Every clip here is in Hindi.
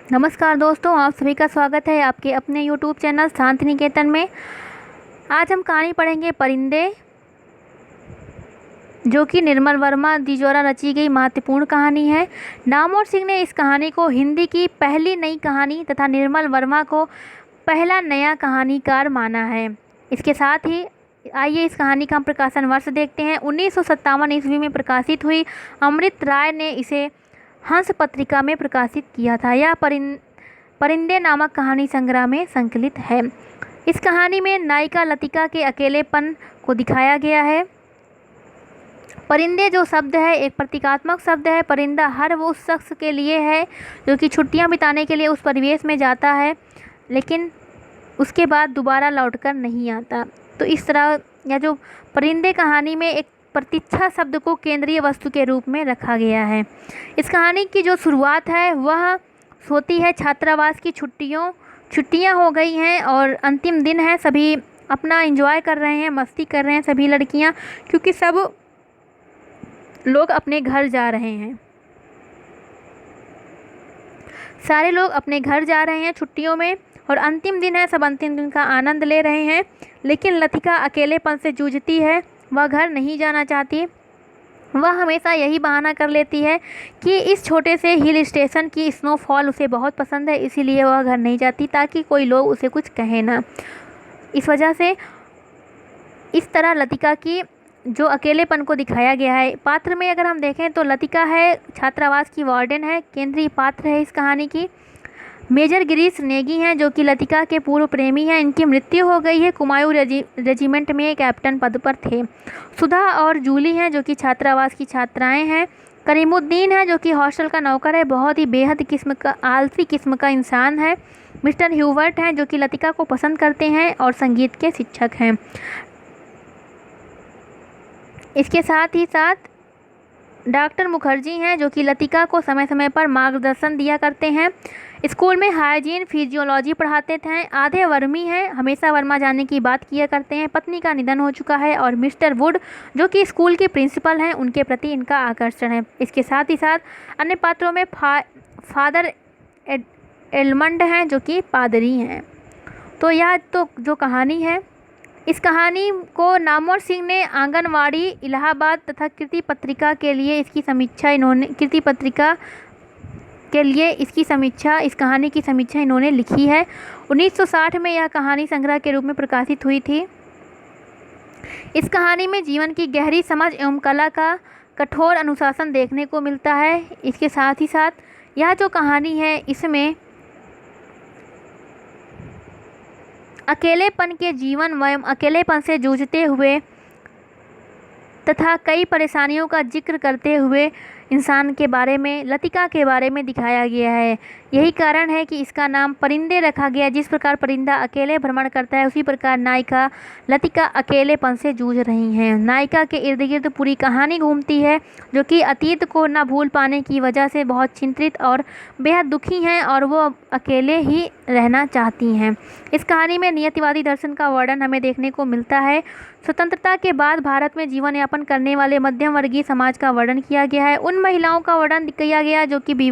नमस्कार दोस्तों, आप सभी का स्वागत है आपके अपने YouTube चैनल शांति निकेतन में। आज हम कहानी पढ़ेंगे परिंदे, जो कि निर्मल वर्मा जी द्वारा रची गई महत्वपूर्ण कहानी है। नामवर सिंह ने इस कहानी को हिंदी की पहली नई कहानी तथा निर्मल वर्मा को पहला नया कहानीकार माना है। इसके साथ ही आइए इस कहानी का हम प्रकाशन वर्ष देखते हैं। 1957 ईस्वी में प्रकाशित हुई। अमृत राय ने इसे हंस पत्रिका में प्रकाशित किया था। यह परिंदे नामक कहानी संग्रह में संकलित है। इस कहानी में नायिका लतिका के अकेलेपन को दिखाया गया है। परिंदे जो शब्द है एक प्रतीकात्मक शब्द है। परिंदा हर वो उस शख्स के लिए है जो कि छुट्टियां बिताने के लिए उस परिवेश में जाता है, लेकिन उसके बाद दोबारा लौटकर नहीं आता। तो इस तरह यह जो परिंदे कहानी में एक प्रतीक्षा शब्द को केंद्रीय वस्तु के रूप में रखा गया है। इस कहानी की जो शुरुआत है वह होती है छात्रावास की छुट्टियां हो गई हैं और अंतिम दिन है। सभी अपना एंजॉय कर रहे हैं, मस्ती कर रहे हैं सभी लड़कियां, क्योंकि सब लोग अपने घर जा रहे हैं। सारे लोग अपने घर जा रहे हैं छुट्टियों में और अंतिम दिन है, सब अंतिम दिन का आनंद ले रहे हैं। लेकिन लतिका अकेलेपन से जूझती है। वह घर नहीं जाना चाहती। वह हमेशा यही बहाना कर लेती है कि इस छोटे से हिल स्टेशन की स्नोफॉल उसे बहुत पसंद है, इसीलिए वह घर नहीं जाती ताकि कोई लोग उसे कुछ कहे ना। इस वजह से इस तरह लतिका की जो अकेलेपन को दिखाया गया है। पात्र में अगर हम देखें तो लतिका है, छात्रावास की वार्डन है, केंद्रीय पात्र है इस कहानी की। मेजर गिरीश नेगी हैं जो कि लतिका के पूर्व प्रेमी हैं। इनकी मृत्यु हो गई है। कुमाऊं रेजिमेंट में कैप्टन पद पर थे। सुधा और जूली हैं जो कि छात्रावास की छात्राएं हैं। करीमुद्दीन है जो कि हॉस्टल का नौकर है, बहुत ही बेहद किस्म का आलसी किस्म का इंसान है। मिस्टर ह्यूवर्ट हैं जो कि लतिका को पसंद करते हैं और संगीत के शिक्षक हैं। इसके साथ ही साथ डॉक्टर मुखर्जी हैं जो कि लतिका को समय समय पर मार्गदर्शन दिया करते हैं। स्कूल में हाइजीन फिजियोलॉजी पढ़ाते थे। आधे वर्मी हैं, हमेशा वर्मा जाने की बात किया करते हैं। पत्नी का निधन हो चुका है और मिस्टर वुड जो कि स्कूल के प्रिंसिपल हैं, उनके प्रति इनका आकर्षण है। इसके साथ ही साथ अन्य पात्रों में फादर एडमंड हैं जो कि पादरी हैं। तो यह तो जो कहानी है, इस कहानी को नामवर सिंह ने आंगनवाड़ी इलाहाबाद तथा कीर्ति पत्रिका के लिए इसकी समीक्षा इस कहानी की समीक्षा इन्होंने लिखी है। 1960 में यह कहानी संग्रह के रूप में प्रकाशित हुई थी। इस कहानी में जीवन की गहरी समझ एवं कला का कठोर अनुशासन देखने को मिलता है। इसके साथ ही साथ यह जो कहानी है इसमें अकेलेपन के जीवन एवं अकेलेपन से जूझते हुए तथा कई परेशानियों का जिक्र करते हुए इंसान के बारे में, लतिका के बारे में दिखाया गया है। यही कारण है कि इसका नाम परिंदे रखा गया। जिस प्रकार परिंदा अकेले भ्रमण करता है, उसी प्रकार नायिका लतिका अकेलेपन से जूझ रही हैं। नायिका के इर्द गिर्द पूरी कहानी घूमती है, जो कि अतीत को न भूल पाने की वजह से बहुत चिंतित और बेहद दुखी हैं और वो अकेले ही रहना चाहती हैं। इस कहानी में नियतिवादी दर्शन का वर्णन हमें देखने को मिलता है। स्वतंत्रता के बाद भारत में जीवन यापन करने वाले मध्यम वर्गीय समाज का वर्णन किया गया है। उन महिलाओं का वर्णन किया गया जो कि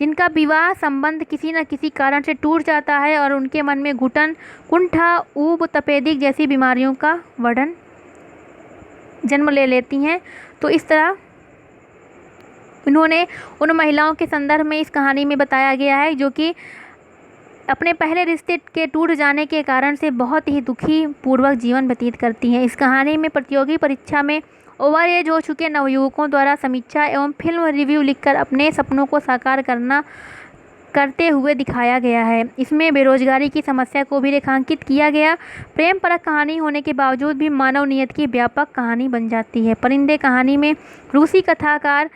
जिनका विवाह संबंध किसी न किसी कारण से टूट जाता है और उनके मन में घुटन, कुंठा, ऊब, तपेदिक जैसी बीमारियों का वर्णन जन्म ले लेती हैं। तो इस तरह उन्होंने उन महिलाओं के संदर्भ में इस कहानी में बताया गया है जो कि अपने पहले रिश्ते के टूट जाने के कारण से बहुत ही दुखी पूर्वक जीवन व्यतीत करती हैं। इस कहानी में प्रतियोगी परीक्षा में ओवर एज हो चुके नवयुवकों द्वारा समीक्षा एवं फिल्म रिव्यू लिखकर अपने सपनों को साकार करते हुए दिखाया गया है। इसमें बेरोजगारी की समस्या को भी रेखांकित किया गया। प्रेम परक कहानी होने के बावजूद भी मानव नियत की व्यापक कहानी बन जाती है। परिंदे कहानी में रूसी कथाकार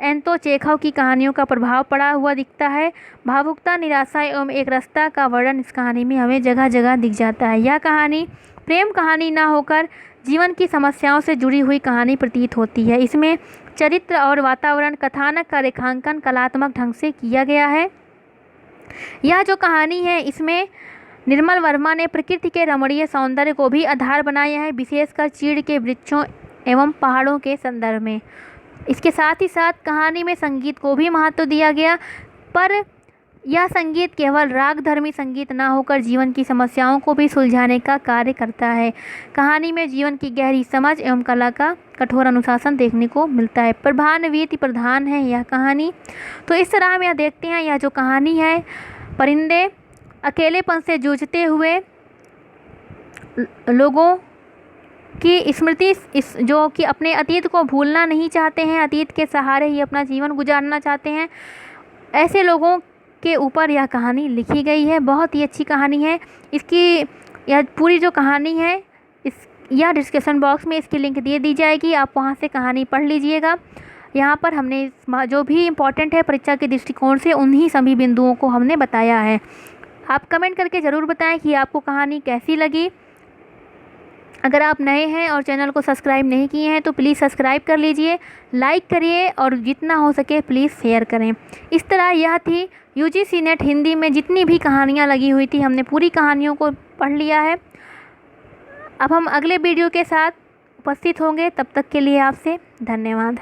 एंतो चेखव की कहानियों का प्रभाव पड़ा हुआ दिखता है। भावुकता, निराशा एवं एक रास्ता का वर्णन इस कहानी में हमें जगह जगह दिख जाता है। यह कहानी प्रेम कहानी न होकर जीवन की समस्याओं से जुड़ी हुई कहानी प्रतीत होती है। इसमें चरित्र और वातावरण कथानक का रेखांकन कलात्मक ढंग से किया गया है। यह जो कहानी है इसमें निर्मल वर्मा ने प्रकृति के रमणीय सौंदर्य को भी आधार बनाया है, विशेषकर चीड़ के वृक्षों एवं पहाड़ों के संदर्भ में। इसके साथ ही साथ कहानी में संगीत को भी महत्व दिया गया, पर यह संगीत केवल रागधर्मी संगीत न होकर जीवन की समस्याओं को भी सुलझाने का कार्य करता है। कहानी में जीवन की गहरी समझ एवं कला का कठोर अनुशासन देखने को मिलता है। प्रभान्वित प्रधान है यह कहानी। तो इस तरह हम यह देखते हैं, यह जो कहानी है, परिंदे अकेलेपन से जूझते हुए लोगों की स्मृति, इस जो कि अपने अतीत को भूलना नहीं चाहते हैं, अतीत के सहारे ही अपना जीवन गुजारना चाहते हैं, ऐसे लोगों के ऊपर यह कहानी लिखी गई है। बहुत ही अच्छी कहानी है। इसकी यह पूरी जो कहानी है, इस यह डिस्क्रिप्शन बॉक्स में इसकी लिंक दे दी जाएगी, आप वहां से कहानी पढ़ लीजिएगा। यहाँ पर हमने जो भी इम्पोर्टेंट है परीक्षा के दृष्टिकोण से, उन्हीं सभी बिंदुओं को हमने बताया है। आप कमेंट करके ज़रूर बताएं कि आपको कहानी कैसी लगी। अगर आप नए हैं और चैनल को सब्सक्राइब नहीं किए हैं तो प्लीज़ सब्सक्राइब कर लीजिए, लाइक करिए और जितना हो सके प्लीज़ शेयर करें। इस तरह यह थी यूजीसी नेट हिंदी में जितनी भी कहानियाँ लगी हुई थी, हमने पूरी कहानियों को पढ़ लिया है। अब हम अगले वीडियो के साथ उपस्थित होंगे, तब तक के लिए आपसे धन्यवाद।